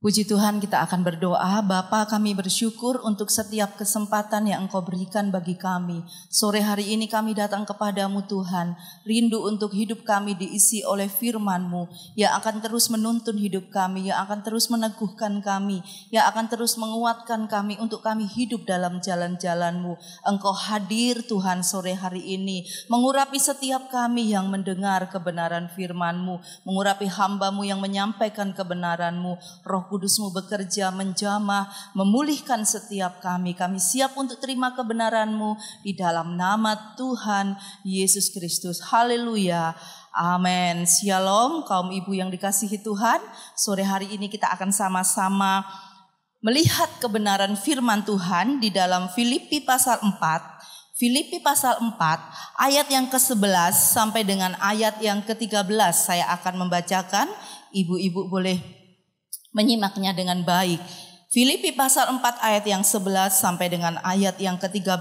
Puji Tuhan, kita akan berdoa. Bapa, kami bersyukur untuk setiap kesempatan yang Engkau berikan bagi kami. Sore hari ini kami datang kepadamu Tuhan, rindu untuk hidup kami diisi oleh firman-Mu yang akan terus menuntun hidup kami, yang akan terus meneguhkan kami, yang akan terus menguatkan kami untuk kami hidup dalam jalan-jalan-Mu. Engkau hadir Tuhan sore hari ini, mengurapi setiap kami yang mendengar kebenaran firman-Mu, mengurapi hamba-Mu yang menyampaikan kebenaran-Mu. Roh Kudus-Mu bekerja menjamah, memulihkan setiap kami. Kami siap untuk terima kebenaran-Mu di dalam nama Tuhan Yesus Kristus. Haleluya. Amin. Shalom kaum ibu yang dikasihi Tuhan. Sore hari ini kita akan sama-sama melihat kebenaran firman Tuhan di dalam Filipi pasal 4. Filipi pasal 4 ayat yang ke-11 sampai dengan ayat yang ke-13. Saya akan membacakan. Ibu-ibu boleh menyimaknya dengan baik. Filipi pasal 4 ayat yang 11 sampai dengan ayat yang ke-13.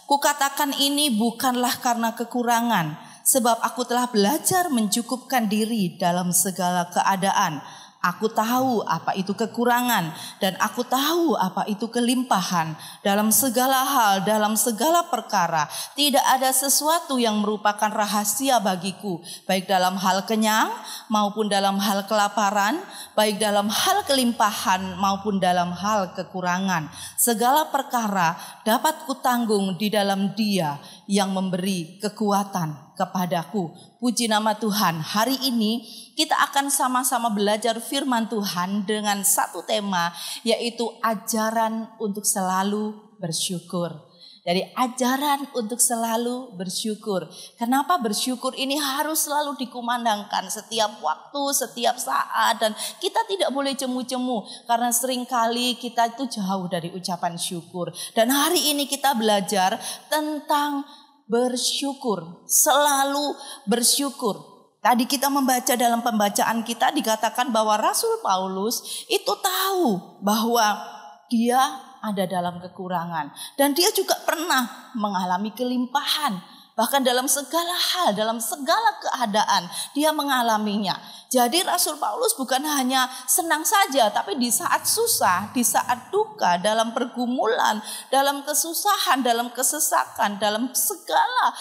Kukatakan ini bukanlah karena kekurangan, sebab aku telah belajar mencukupkan diri dalam segala keadaan. Aku tahu apa itu kekurangan dan aku tahu apa itu kelimpahan. Dalam segala hal, dalam segala perkara, tidak ada sesuatu yang merupakan rahasia bagiku, baik dalam hal kenyang maupun dalam hal kelaparan, baik dalam hal kelimpahan maupun dalam hal kekurangan. Segala perkara dapat kutanggung di dalam Dia yang memberi kekuatan kepadaku. Puji nama Tuhan. Hari ini kita akan sama-sama belajar firman Tuhan dengan satu tema, yaitu ajaran untuk selalu bersyukur. Jadi ajaran untuk selalu bersyukur. Kenapa bersyukur ini harus selalu dikumandangkan setiap waktu, setiap saat, dan kita tidak boleh cemu-cemu karena seringkali kita itu jauh dari ucapan syukur. Dan hari ini kita belajar tentang bersyukur, selalu bersyukur. Tadi kita membaca dalam pembacaan kita dikatakan bahwa Rasul Paulus itu tahu bahwa dia ada dalam kekurangan. Dan dia juga pernah mengalami kelimpahan. Bahkan dalam segala hal, dalam segala keadaan dia mengalaminya. Jadi Rasul Paulus bukan hanya senang saja, tapi di saat susah, di saat duka, dalam pergumulan, dalam kesusahan, dalam kesesakan, dalam segala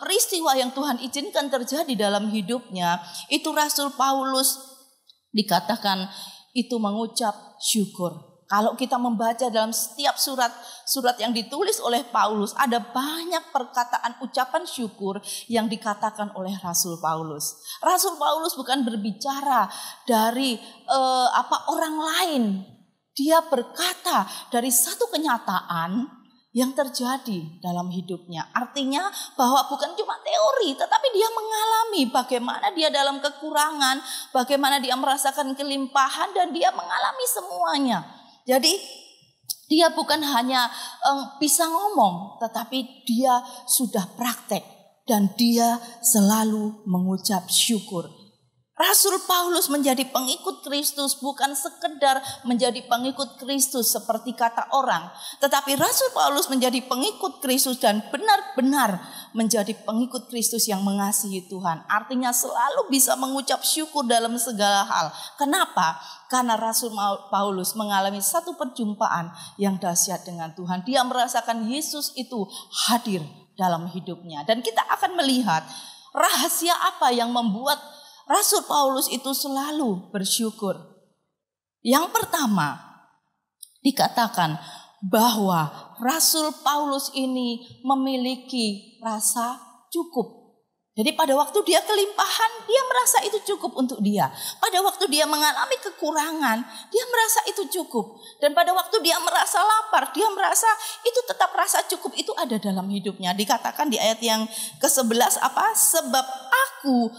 peristiwa yang Tuhan izinkan terjadi dalam hidupnya, itu Rasul Paulus dikatakan itu mengucap syukur. Kalau kita membaca dalam setiap surat yang ditulis oleh Paulus, ada banyak perkataan ucapan syukur yang dikatakan oleh Rasul Paulus. Rasul Paulus bukan berbicara dari orang lain. Dia berkata dari satu kenyataan yang terjadi dalam hidupnya. Artinya bahwa bukan cuma teori, tetapi dia mengalami bagaimana dia dalam kekurangan, bagaimana dia merasakan kelimpahan, dan dia mengalami semuanya. Jadi dia bukan hanya bisa ngomong, tetapi dia sudah praktek dan dia selalu mengucap syukur. Rasul Paulus menjadi pengikut Kristus bukan sekedar menjadi pengikut Kristus seperti kata orang, tetapi Rasul Paulus menjadi pengikut Kristus dan benar-benar menjadi pengikut Kristus yang mengasihi Tuhan. Artinya selalu bisa mengucap syukur dalam segala hal. Kenapa? Karena Rasul Paulus mengalami satu perjumpaan yang dahsyat dengan Tuhan. Dia merasakan Yesus itu hadir dalam hidupnya. Dan kita akan melihat rahasia apa yang membuat Rasul Paulus itu selalu bersyukur. Yang pertama, dikatakan bahwa Rasul Paulus ini memiliki rasa cukup. Jadi pada waktu dia kelimpahan, dia merasa itu cukup untuk dia. Pada waktu dia mengalami kekurangan, dia merasa itu cukup. Dan pada waktu dia merasa lapar, dia merasa itu tetap rasa cukup itu ada dalam hidupnya. Dikatakan di ayat yang ke-11 apa? Sebab aku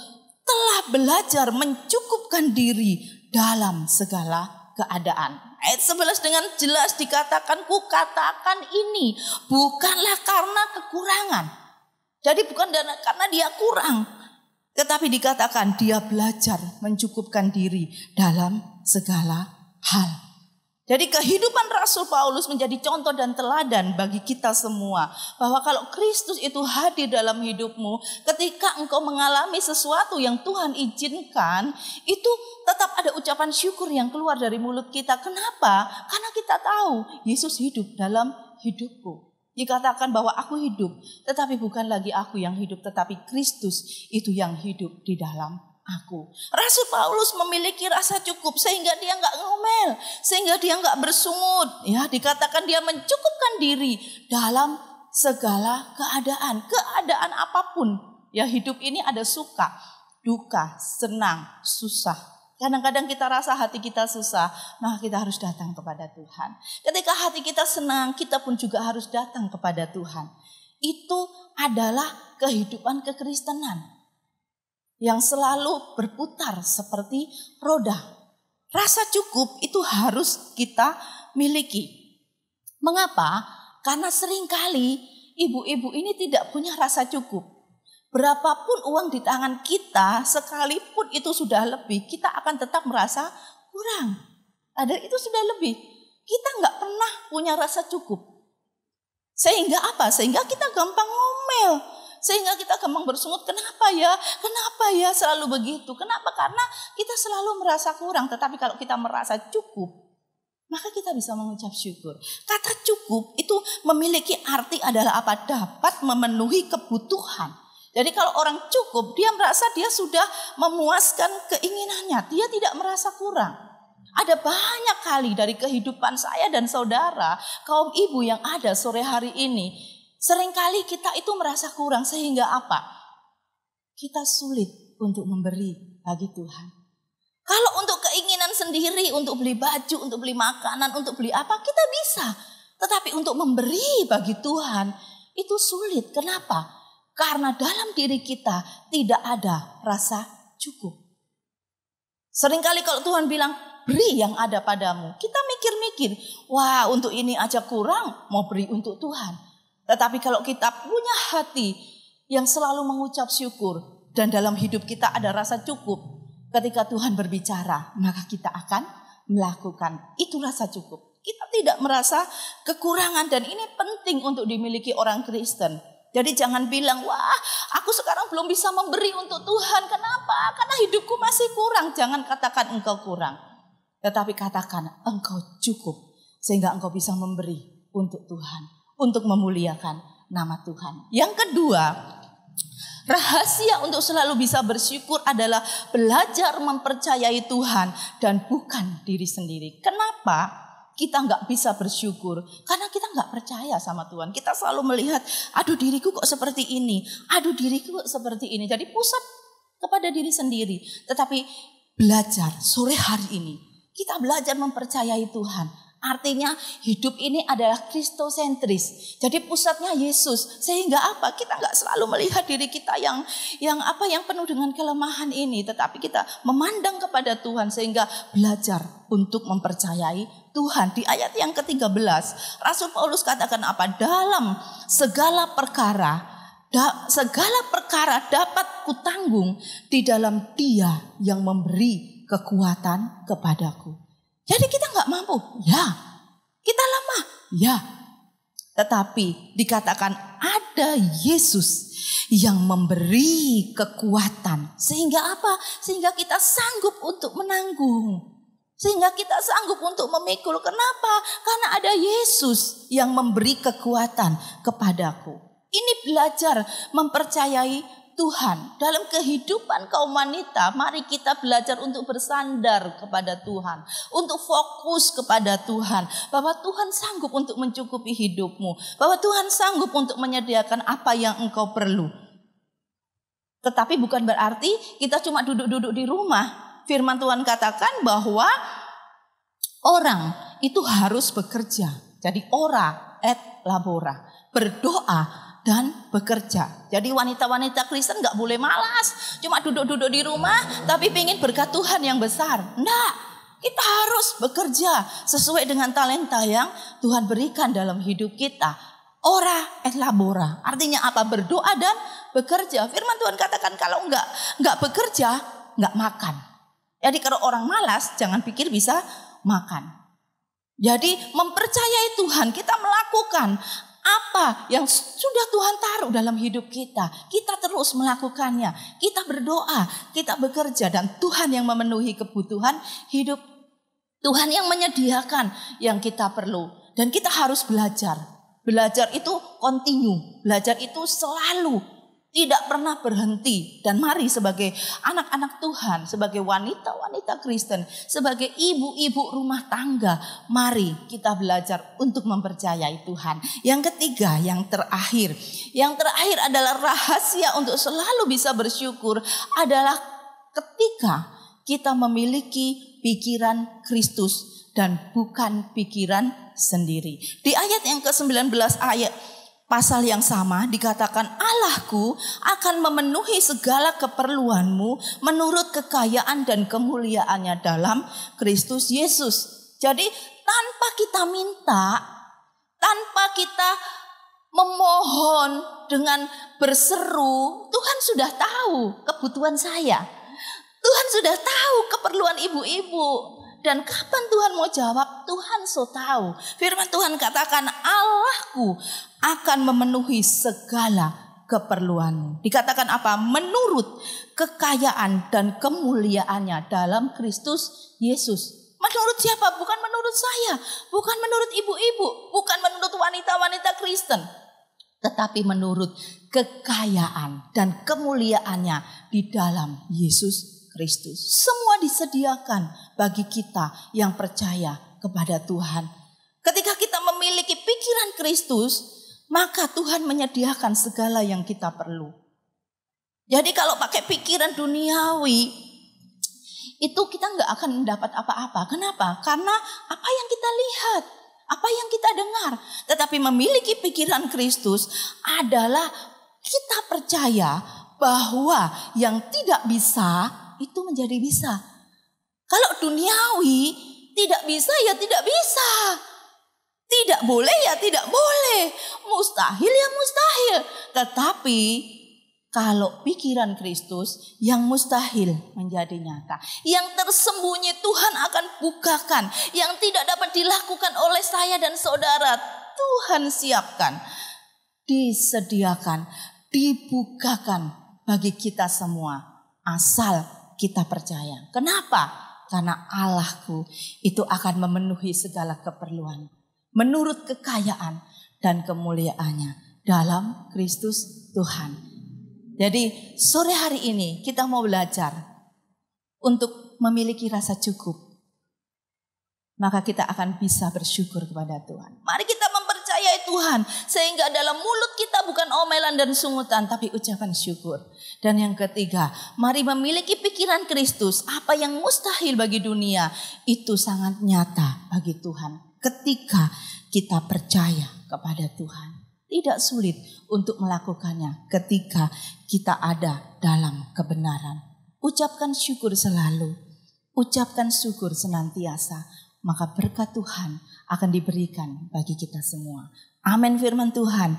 telah belajar mencukupkan diri dalam segala keadaan. Ayat 11 dengan jelas dikatakan, kukatakan ini bukanlah karena kekurangan. Jadi bukan karena dia kurang, tetapi dikatakan dia belajar mencukupkan diri dalam segala hal. Jadi kehidupan Rasul Paulus menjadi contoh dan teladan bagi kita semua. Bahwa kalau Kristus itu hadir dalam hidupmu, ketika engkau mengalami sesuatu yang Tuhan izinkan, itu tetap ada ucapan syukur yang keluar dari mulut kita. Kenapa? Karena kita tahu Yesus hidup dalam hidupku. Dikatakan bahwa aku hidup, tetapi bukan lagi aku yang hidup, tetapi Kristus itu yang hidup di dalam aku. Rasul Paulus memiliki rasa cukup sehingga dia nggak ngomel, sehingga dia nggak bersungut. Ya, dikatakan dia mencukupkan diri dalam segala keadaan apapun. Ya, hidup ini ada suka, duka, senang, susah. Kadang-kadang kita rasa hati kita susah, maka kita harus datang kepada Tuhan. Ketika hati kita senang, kita pun juga harus datang kepada Tuhan. Itu adalah kehidupan kekristenan yang selalu berputar seperti roda. Rasa cukup itu harus kita miliki. Mengapa? Karena seringkali ibu-ibu ini tidak punya rasa cukup. Berapapun uang di tangan kita, sekalipun itu sudah lebih, kita akan tetap merasa kurang. Ada itu sudah lebih. Kita nggak pernah punya rasa cukup. Sehingga apa? Sehingga kita gampang ngomel. Sehingga kita gampang bersungut, kenapa ya selalu begitu. Kenapa? Karena kita selalu merasa kurang. Tetapi kalau kita merasa cukup, maka kita bisa mengucap syukur. Kata cukup itu memiliki arti adalah apa? Dapat memenuhi kebutuhan. Jadi kalau orang cukup, dia merasa dia sudah memuaskan keinginannya. Dia tidak merasa kurang. Ada banyak kali dari kehidupan saya dan saudara, kaum ibu yang ada sore hari ini, seringkali kita itu merasa kurang sehingga apa? Kita sulit untuk memberi bagi Tuhan. Kalau untuk keinginan sendiri, untuk beli baju, untuk beli makanan, untuk beli apa, kita bisa. Tetapi untuk memberi bagi Tuhan, itu sulit. Kenapa? Karena dalam diri kita tidak ada rasa cukup. Seringkali kalau Tuhan bilang, beri yang ada padamu, kita mikir-mikir, wah untuk ini aja kurang, mau beri untuk Tuhan. Tetapi kalau kita punya hati yang selalu mengucap syukur dan dalam hidup kita ada rasa cukup, ketika Tuhan berbicara, maka kita akan melakukan. Itu rasa cukup. Kita tidak merasa kekurangan dan ini penting untuk dimiliki orang Kristen. Jadi jangan bilang, wah aku sekarang belum bisa memberi untuk Tuhan. Kenapa? Karena hidupku masih kurang. Jangan katakan engkau kurang. Tetapi katakan engkau cukup. Sehingga engkau bisa memberi untuk Tuhan. Untuk memuliakan nama Tuhan. Yang kedua, rahasia untuk selalu bisa bersyukur adalah belajar mempercayai Tuhan dan bukan diri sendiri. Kenapa kita nggak bisa bersyukur? Karena kita nggak percaya sama Tuhan. Kita selalu melihat, aduh diriku kok seperti ini, aduh diriku kok seperti ini. Jadi pusat kepada diri sendiri. Tetapi belajar sore hari ini, kita belajar mempercayai Tuhan. Artinya hidup ini adalah kristosentris. Jadi pusatnya Yesus. Sehingga apa? Kita nggak selalu melihat diri kita yang penuh dengan kelemahan ini. Tetapi kita memandang kepada Tuhan sehingga belajar untuk mempercayai Tuhan. Di ayat yang ke-13 Rasul Paulus katakan apa? Dalam segala perkara dapat kutanggung di dalam Dia yang memberi kekuatan kepadaku. Jadi kita nggak mampu, ya. Kita lemah, ya. Tetapi dikatakan ada Yesus yang memberi kekuatan. Sehingga apa? Sehingga kita sanggup untuk menanggung. Sehingga kita sanggup untuk memikul. Kenapa? Karena ada Yesus yang memberi kekuatan kepadaku. Ini belajar mempercayai Tuhan. Dalam kehidupan kaum wanita, mari kita belajar untuk bersandar kepada Tuhan. Untuk fokus kepada Tuhan. Bahwa Tuhan sanggup untuk mencukupi hidupmu. Bahwa Tuhan sanggup untuk menyediakan apa yang engkau perlu. Tetapi bukan berarti kita cuma duduk-duduk di rumah. Firman Tuhan katakan bahwa orang itu harus bekerja. Jadi ora et labora. Berdoa dan bekerja. Jadi wanita-wanita Kristen gak boleh malas. Cuma duduk-duduk di rumah tapi ingin berkat Tuhan yang besar. Enggak. Kita harus bekerja sesuai dengan talenta yang Tuhan berikan dalam hidup kita. Ora et labora. Artinya apa? Berdoa dan bekerja. Firman Tuhan katakan kalau enggak bekerja, enggak makan. Jadi kalau orang malas jangan pikir bisa makan. Jadi mempercayai Tuhan, kita melakukan apa yang sudah Tuhan taruh dalam hidup kita. Kita terus melakukannya. Kita berdoa, kita bekerja, dan Tuhan yang memenuhi kebutuhan hidup. Tuhan yang menyediakan yang kita perlu. Dan kita harus belajar. Belajar itu kontinu. Belajar itu selalu. Tidak pernah berhenti. Dan mari sebagai anak-anak Tuhan, sebagai wanita-wanita Kristen, sebagai ibu-ibu rumah tangga, mari kita belajar untuk mempercayai Tuhan. Yang ketiga, yang terakhir. Yang terakhir adalah rahasia untuk selalu bisa bersyukur adalah ketika kita memiliki pikiran Kristus dan bukan pikiran sendiri. Di ayat yang ke-19 pasal yang sama dikatakan, Allahku akan memenuhi segala keperluanmu menurut kekayaan dan kemuliaannya dalam Kristus Yesus. Jadi tanpa kita minta, tanpa kita memohon dengan berseru, Tuhan sudah tahu kebutuhan saya. Tuhan sudah tahu keperluan ibu-ibu. Dan kapan Tuhan mau jawab? Tuhan so tahu. Firman Tuhan katakan, Allahku akan memenuhi segala keperluanmu. Dikatakan apa? Menurut kekayaan dan kemuliaannya dalam Kristus Yesus. Menurut siapa? Bukan menurut saya. Bukan menurut ibu-ibu. Bukan menurut wanita-wanita Kristen. Tetapi menurut kekayaan dan kemuliaannya di dalam Yesus Kristus. Semua disediakan bagi kita yang percaya kepada Tuhan. Ketika kita memiliki pikiran Kristus, maka Tuhan menyediakan segala yang kita perlu. Jadi kalau pakai pikiran duniawi, itu kita nggak akan mendapat apa-apa. Kenapa? Karena apa yang kita lihat, apa yang kita dengar. Tetapi memiliki pikiran Kristus adalah kita percaya bahwa yang tidak bisa itu menjadi bisa. Kalau duniawi tidak bisa ya tidak bisa. Tidak boleh ya tidak boleh. Mustahil ya mustahil. Tetapi kalau pikiran Kristus, yang mustahil menjadi nyata. Yang tersembunyi Tuhan akan bukakan. Yang tidak dapat dilakukan oleh saya dan saudara, Tuhan siapkan. Disediakan, dibukakan bagi kita semua. Asal kita percaya. Kenapa? Karena Allahku itu akan memenuhi segala keperluan menurut kekayaan dan kemuliaannya dalam Kristus Tuhan. Jadi sore hari ini kita mau belajar untuk memiliki rasa cukup. Maka kita akan bisa bersyukur kepada Tuhan. Mari kita mempercayai Tuhan. Sehingga dalam mulut kita bukan omelan dan sungutan, tapi ucapan syukur. Dan yang ketiga, mari memiliki pikiran Kristus. Apa yang mustahil bagi dunia, itu sangat nyata bagi Tuhan. Ketika kita percaya kepada Tuhan. Tidak sulit untuk melakukannya ketika kita ada dalam kebenaran. Ucapkan syukur selalu. Ucapkan syukur senantiasa. Maka berkat Tuhan akan diberikan bagi kita semua. Amin firman Tuhan.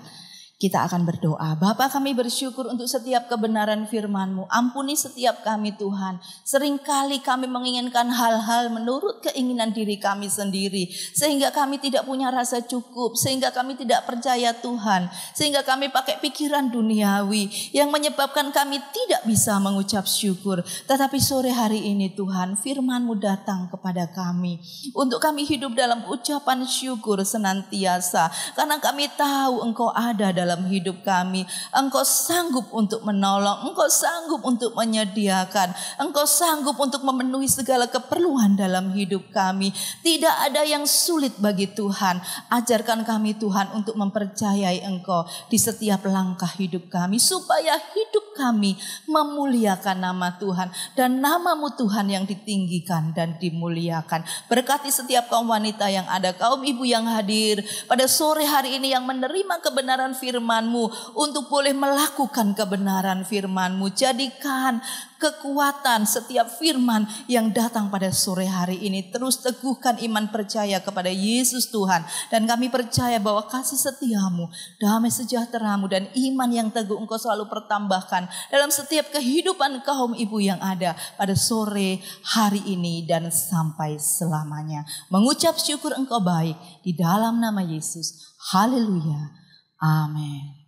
Kita akan berdoa. Bapa, kami bersyukur untuk setiap kebenaran firman-Mu. Ampuni setiap kami Tuhan. Seringkali kami menginginkan hal-hal menurut keinginan diri kami sendiri. Sehingga kami tidak punya rasa cukup. Sehingga kami tidak percaya Tuhan. Sehingga kami pakai pikiran duniawi. Yang menyebabkan kami tidak bisa mengucap syukur. Tetapi sore hari ini Tuhan, firman-Mu datang kepada kami. Untuk kami hidup dalam ucapan syukur senantiasa. Karena kami tahu Engkau ada dalam hidup kami. Engkau sanggup untuk menolong. Engkau sanggup untuk menyediakan. Engkau sanggup untuk memenuhi segala keperluan dalam hidup kami. Tidak ada yang sulit bagi Tuhan. Ajarkan kami Tuhan untuk mempercayai Engkau di setiap langkah hidup kami. Supaya hidup kami memuliakan nama Tuhan. Dan nama-Mu Tuhan yang ditinggikan dan dimuliakan. Berkati setiap kaum wanita yang ada. Kaum ibu yang hadir pada sore hari ini yang menerima kebenaran firman firman-Mu, untuk boleh melakukan kebenaran firman-Mu. Jadikan kekuatan setiap firman yang datang pada sore hari ini. Terus teguhkan iman percaya kepada Yesus Tuhan. Dan kami percaya bahwa kasih setia-Mu, damai sejahtera-Mu, dan iman yang teguh Engkau selalu pertambahkan dalam setiap kehidupan kaum ibu yang ada pada sore hari ini dan sampai selamanya. Mengucap syukur Engkau baik di dalam nama Yesus. Haleluya. Amin.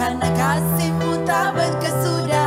Karena kasih-Mu tak berkesudahan.